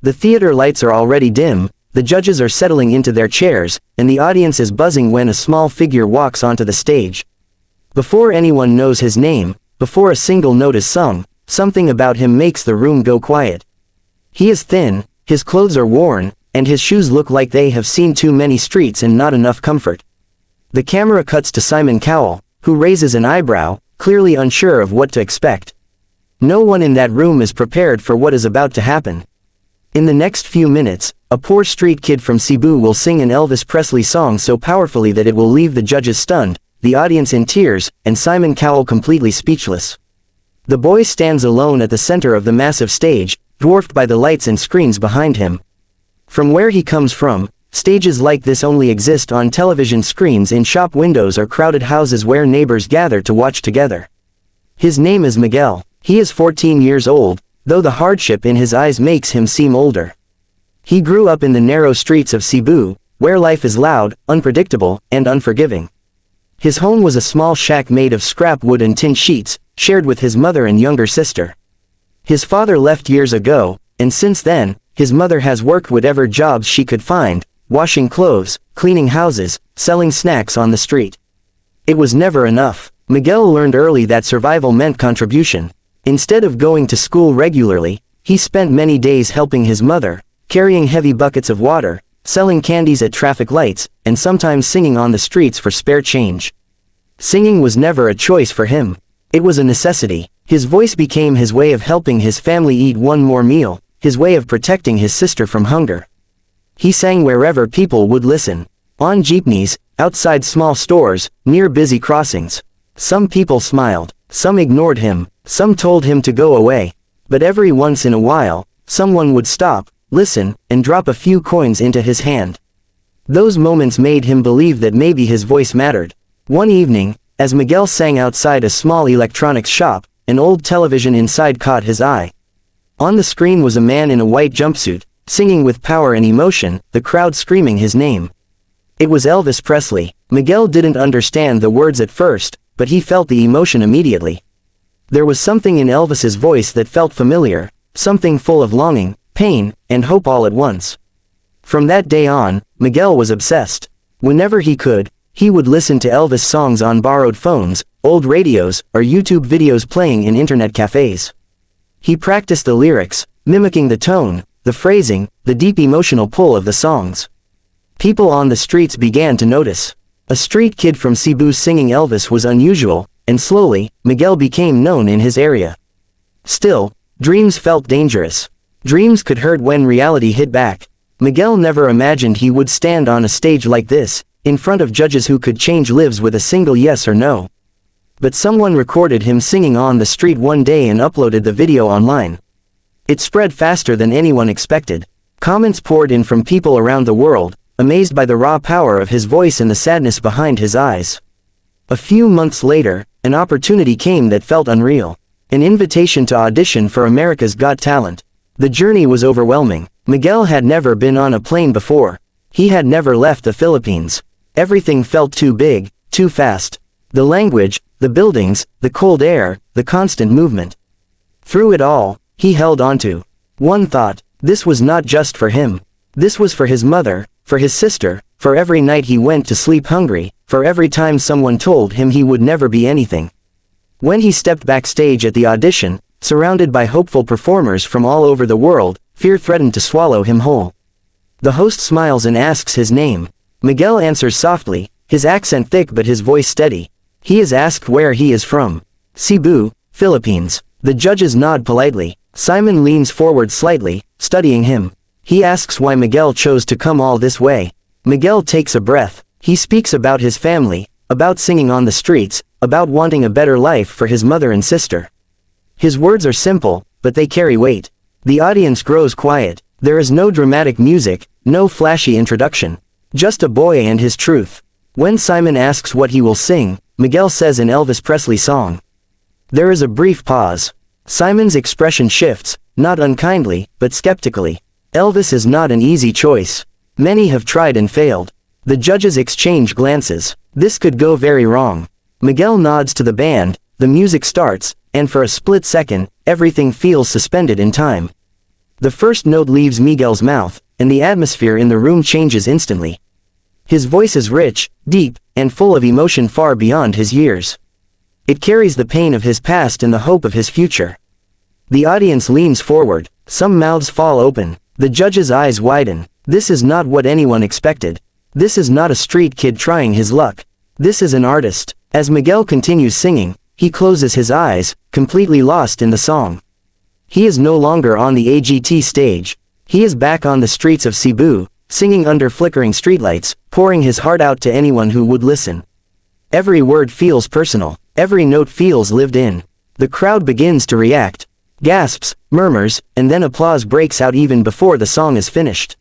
The theater lights are already dim, the judges are settling into their chairs, and the audience is buzzing when a small figure walks onto the stage. Before anyone knows his name, before a single note is sung, something about him makes the room go quiet. He is thin, his clothes are worn, and his shoes look like they have seen too many streets and not enough comfort. The camera cuts to Simon Cowell, who raises an eyebrow, clearly unsure of what to expect. No one in that room is prepared for what is about to happen. In the next few minutes, a poor street kid from Cebu will sing an Elvis Presley song so powerfully that it will leave the judges stunned, the audience in tears, and Simon Cowell completely speechless. The boy stands alone at the center of the massive stage, dwarfed by the lights and screens behind him. From where he comes from, stages like this only exist on television screens in shop windows or crowded houses where neighbors gather to watch together. His name is Miguel. He is 14 years old, though the hardship in his eyes makes him seem older. He grew up in the narrow streets of Cebu, where life is loud, unpredictable, and unforgiving. His home was a small shack made of scrap wood and tin sheets, shared with his mother and younger sister. His father left years ago, and since then, his mother has worked whatever jobs she could find, washing clothes, cleaning houses, selling snacks on the street. It was never enough. Miguel learned early that survival meant contribution. Instead of going to school regularly, he spent many days helping his mother, carrying heavy buckets of water, selling candies at traffic lights, and sometimes singing on the streets for spare change. Singing was never a choice for him. It was a necessity. His voice became his way of helping his family eat one more meal, his way of protecting his sister from hunger. He sang wherever people would listen. On jeepneys, outside small stores, near busy crossings. Some people smiled, some ignored him, some told him to go away. But every once in a while, someone would stop, listen, and drop a few coins into his hand. Those moments made him believe that maybe his voice mattered. One evening, as Miguel sang outside a small electronics shop, an old television inside caught his eye. On the screen was a man in a white jumpsuit, singing with power and emotion, the crowd screaming his name. It was Elvis Presley. Miguel didn't understand the words at first, but he felt the emotion immediately. There was something in Elvis's voice that felt familiar, something full of longing, pain, and hope all at once. From that day on, Miguel was obsessed. Whenever he could, he would listen to Elvis songs on borrowed phones, old radios, or YouTube videos playing in internet cafes. He practiced the lyrics, mimicking the tone, the phrasing, the deep emotional pull of the songs. People on the streets began to notice. A street kid from Cebu singing Elvis was unusual, and slowly, Miguel became known in his area. Still, dreams felt dangerous. Dreams could hurt when reality hit back. Miguel never imagined he would stand on a stage like this, in front of judges who could change lives with a single yes or no. But someone recorded him singing on the street one day and uploaded the video online. It spread faster than anyone expected. Comments poured in from people around the world, amazed by the raw power of his voice and the sadness behind his eyes. A few months later, an opportunity came that felt unreal. An invitation to audition for America's Got Talent. The journey was overwhelming. Miguel had never been on a plane before. He had never left the Philippines. Everything felt too big, too fast. The language, the buildings, the cold air, the constant movement. Through it all, he held onto one thought: this was not just for him. This was for his mother, for his sister, for every night he went to sleep hungry, for every time someone told him he would never be anything. When he stepped backstage at the audition, surrounded by hopeful performers from all over the world, fear threatened to swallow him whole. The host smiles and asks his name. Miguel answers softly, his accent thick but his voice steady. He is asked where he is from. Cebu, Philippines. The judges nod politely. Simon leans forward slightly, studying him. He asks why Miguel chose to come all this way. Miguel takes a breath. He speaks about his family, about singing on the streets, about wanting a better life for his mother and sister. His words are simple, but they carry weight. The audience grows quiet. There is no dramatic music, no flashy introduction. Just a boy and his truth. When Simon asks what he will sing, Miguel says an Elvis Presley song. There is a brief pause. Simon's expression shifts, not unkindly, but skeptically. Elvis is not an easy choice. Many have tried and failed. The judges exchange glances. This could go very wrong. Miguel nods to the band, the music starts, and for a split second, everything feels suspended in time. The first note leaves Miguel's mouth, and the atmosphere in the room changes instantly. His voice is rich, deep, and full of emotion far beyond his years. It carries the pain of his past and the hope of his future. The audience leans forward, some mouths fall open, the judge's eyes widen. This is not what anyone expected. This is not a street kid trying his luck. This is an artist. As Miguel continues singing, he closes his eyes, completely lost in the song. He is no longer on the AGT stage. He is back on the streets of Cebu, singing under flickering streetlights, pouring his heart out to anyone who would listen. Every word feels personal. Every note feels lived in. The crowd begins to react. Gasps, murmurs, and then applause breaks out even before the song is finished.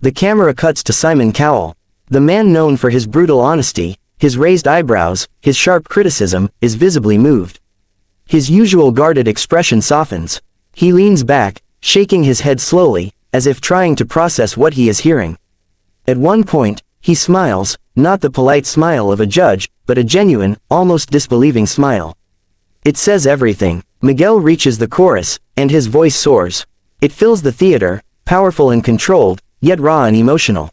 The camera cuts to Simon Cowell. The man known for his brutal honesty, his raised eyebrows, his sharp criticism, is visibly moved. His usual guarded expression softens. He leans back, shaking his head slowly, as if trying to process what he is hearing. At one point, he smiles, not the polite smile of a judge, but a genuine, almost disbelieving smile. It says everything. Miguel reaches the chorus, and his voice soars. It fills the theater, powerful and controlled, yet raw and emotional.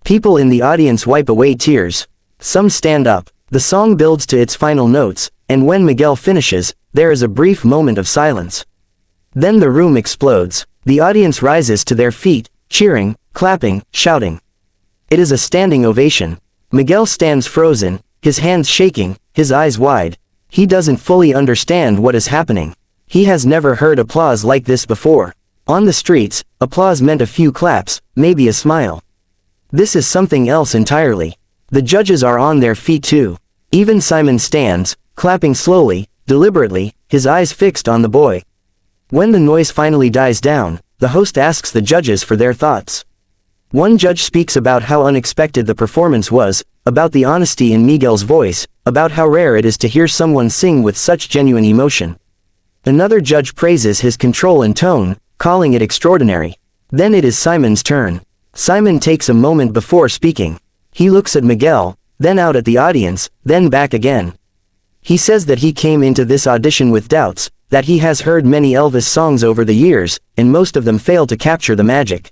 People in the audience wipe away tears. Some stand up. The song builds to its final notes, and when Miguel finishes, there is a brief moment of silence. Then the room explodes. The audience rises to their feet, cheering, clapping, shouting. It is a standing ovation. Miguel stands frozen, his hands shaking, his eyes wide. He doesn't fully understand what is happening. He has never heard applause like this before. On the streets, applause meant a few claps, maybe a smile. This is something else entirely. The judges are on their feet too. Even Simon stands, clapping slowly, deliberately, his eyes fixed on the boy. When the noise finally dies down, the host asks the judges for their thoughts. One judge speaks about how unexpected the performance was, about the honesty in Miguel's voice, about how rare it is to hear someone sing with such genuine emotion. Another judge praises his control and tone, calling it extraordinary. Then it is Simon's turn. Simon takes a moment before speaking. He looks at Miguel, then out at the audience, then back again. He says that he came into this audition with doubts, that he has heard many Elvis songs over the years, and most of them fail to capture the magic.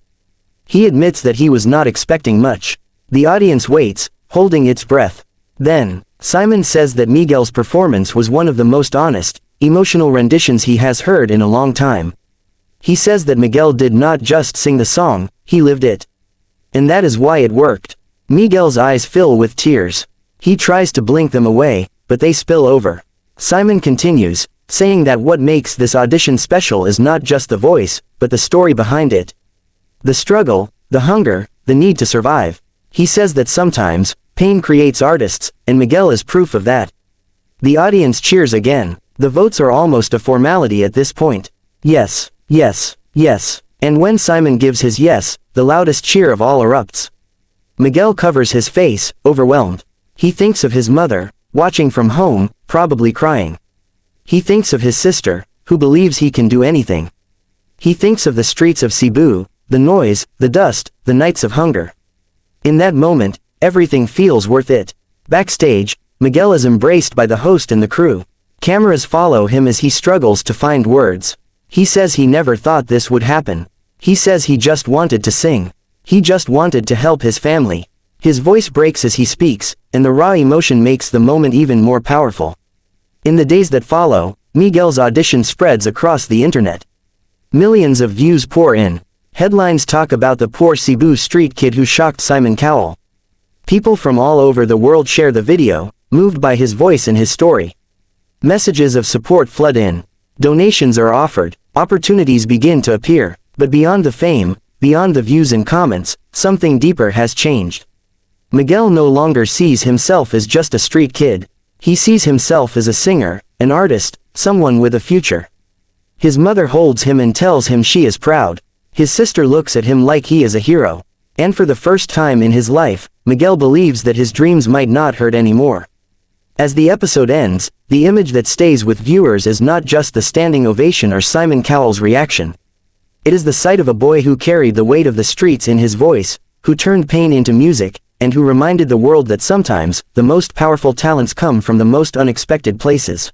He admits that he was not expecting much. The audience waits, holding its breath. Then, Simon says that Miguel's performance was one of the most honest, emotional renditions he has heard in a long time. He says that Miguel did not just sing the song, he lived it. And that is why it worked. Miguel's eyes fill with tears. He tries to blink them away, but they spill over. Simon continues, saying that what makes this audition special is not just the voice, but the story behind it. The struggle, the hunger, the need to survive. He says that sometimes, pain creates artists, and Miguel is proof of that. The audience cheers again. The votes are almost a formality at this point. Yes, yes, yes. And when Simon gives his yes, the loudest cheer of all erupts. Miguel covers his face, overwhelmed. He thinks of his mother, watching from home, probably crying. He thinks of his sister, who believes he can do anything. He thinks of the streets of Cebu, the noise, the dust, the nights of hunger. In that moment, everything feels worth it. Backstage, Miguel is embraced by the host and the crew. Cameras follow him as he struggles to find words. He says he never thought this would happen. He says he just wanted to sing. He just wanted to help his family. His voice breaks as he speaks, and the raw emotion makes the moment even more powerful. In the days that follow, Miguel's audition spreads across the internet. Millions of views pour in. Headlines talk about the poor Cebu street kid who shocked Simon Cowell. People from all over the world share the video, moved by his voice and his story. Messages of support flood in. Donations are offered. Opportunities begin to appear. But beyond the fame, beyond the views and comments, something deeper has changed. Miguel no longer sees himself as just a street kid. He sees himself as a singer, an artist, someone with a future. His mother holds him and tells him she is proud. His sister looks at him like he is a hero. And for the first time in his life, Miguel believes that his dreams might not hurt anymore. As the episode ends, the image that stays with viewers is not just the standing ovation or Simon Cowell's reaction. It is the sight of a boy who carried the weight of the streets in his voice, who turned pain into music, and who reminded the world that sometimes, the most powerful talents come from the most unexpected places.